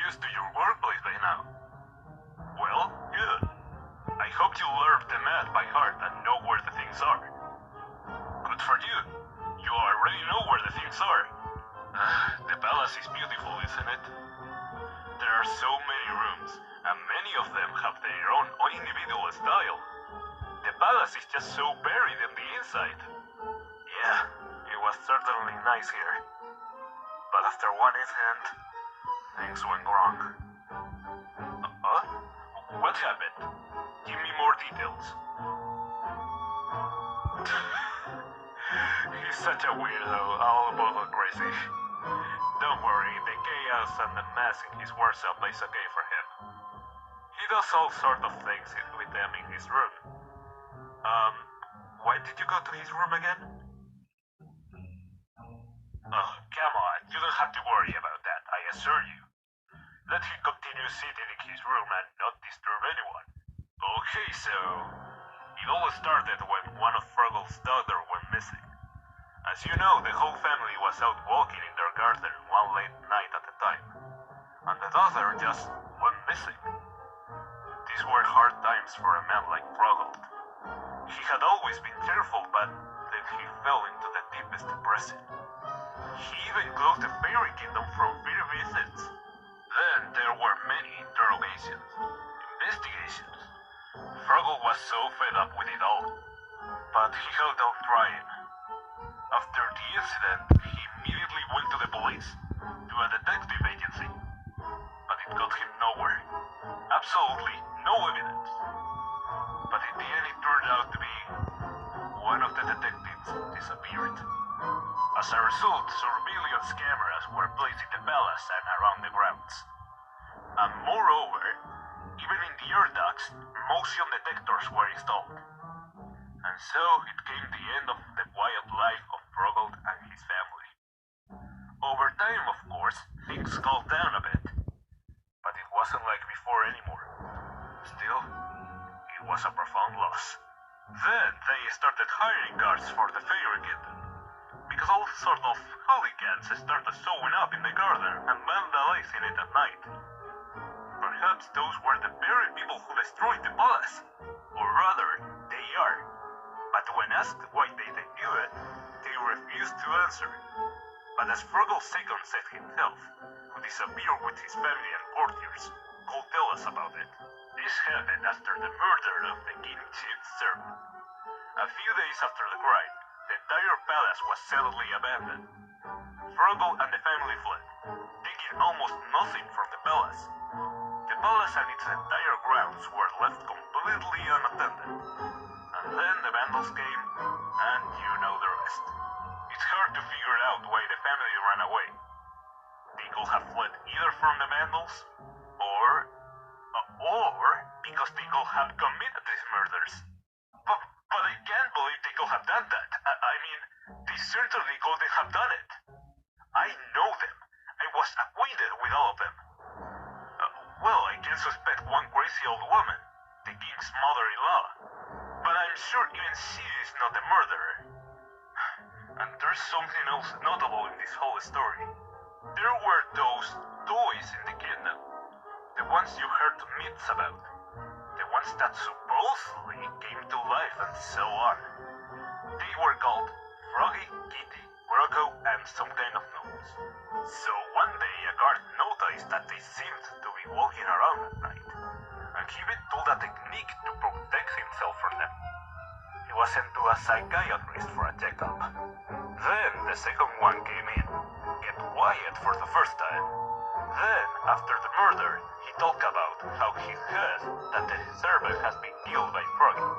used to your workplace by now. Well, good. I hope you learned the math by heart and know where the things are. Good for you. You already know where the things are. The palace is beautiful, isn't it? There are so many rooms, and many of them have their own individual style. The palace is just so buried in the inside. Yeah, it was certainly nice here. But after one incident, things went wrong. Huh? What happened? Give me more details. He's such a weirdo, all about crazy. Don't worry, the chaos and the mess in his workshop is okay for him. He does all sorts of things with them in his room. Why did you go to his room again? Oh, come on, you don't have to worry about that, I assure you. Let him continue sitting in his room and not disturb anyone. Okay, so it all started when one of Froggle's daughters went missing. As you know, the whole family was out walking in their garden one late night at a time, and the daughter just went missing. These were hard times for a man like Froggle. He had always been cheerful, but then he fell into the deepest depression. He even closed the fairy kingdom from free visits. Then there were many interrogations, investigations. Froggle was so fed up with it all, but he held on trying. After the incident, he immediately went to the police, to a detective agency, but it got him nowhere. Absolutely no evidence. But in the end it turned out to be one of the detectives disappeared. As a result, surveillance cameras were placed in the palace and around the grounds. And moreover, even in the air ducts, motion detectors were installed. And so it came the end of the wild life of Froggle and his family. Over time, of course, things calmed down a bit. But it wasn't like before anymore. Still, it was a profound loss. Then they started hiring guards for the fairy kingdom, because all sorts of hooligans started showing up in the garden and vandalizing it at night. Perhaps those were the very people who destroyed the palace. Or rather, they are. But when asked why they knew it, they refused to answer. But as Froggle's second said himself, who disappeared with his family and courtiers, could tell us about it. This happened after the murder of the king's chief servant. A few days after the crime, the entire palace was suddenly abandoned. Froggle and the family fled, taking almost nothing from the palace. The palace and its entire grounds were left completely unattended. And then the vandals came, and you know the rest. It's hard to figure out why the family ran away. They could have fled either from the vandals, or because they could have committed these murders. But I can't believe they could have done that. I mean, they certainly couldn't have done it. I know them. I was acquainted with all of them. Well, I can suspect one crazy old woman, the king's mother-in-law. But I'm sure even she is not the murderer. And there's something else notable in this whole story. There were those toys in the kingdom. The ones you heard myths about. The ones that supposedly came to life and so on. They were called Froggy, Kitty, Rocco, and some kind of gnomes. So one day a guard noticed that they seemed to be walking around at night, and he even told a technique to protect himself from them. He was sent to a psychiatrist for a checkup. Then the second one came in, kept quiet for the first time. Then, after the murder, he talked about how he heard that the servant has been killed by Froggy.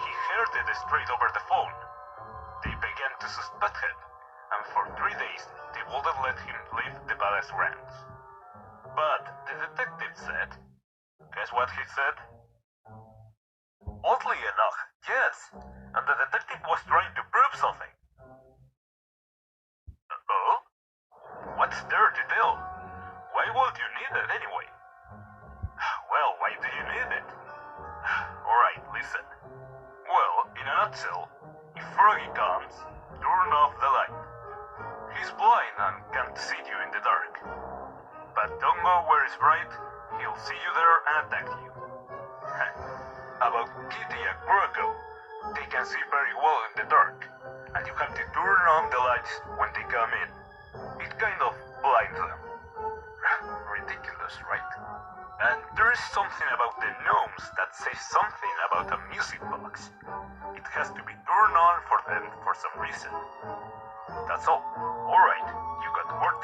He heard it straight over the phone. They began to suspect him, and for 3 days they wouldn't let him leave the palace grounds. But the detective said, guess what he said? Oddly enough, yes, and the detective was trying to prove something. Oh? What's there to tell? Why would you need it anyway? Well, why do you need it? Alright, listen. Well, in a nutshell, if Froggy comes, turn off the light. He's blind and can't see you in the dark. But don't go where it's bright, he'll see you there and attack you. About Kitty and Croco, they can see very well in the dark, and you have to turn on the lights when they come in. It kind of blinds them. Ridiculous, right? And there is something about the gnomes that says something about a music box. It has to be turned on for them for some reason. That's all. Alright, you got work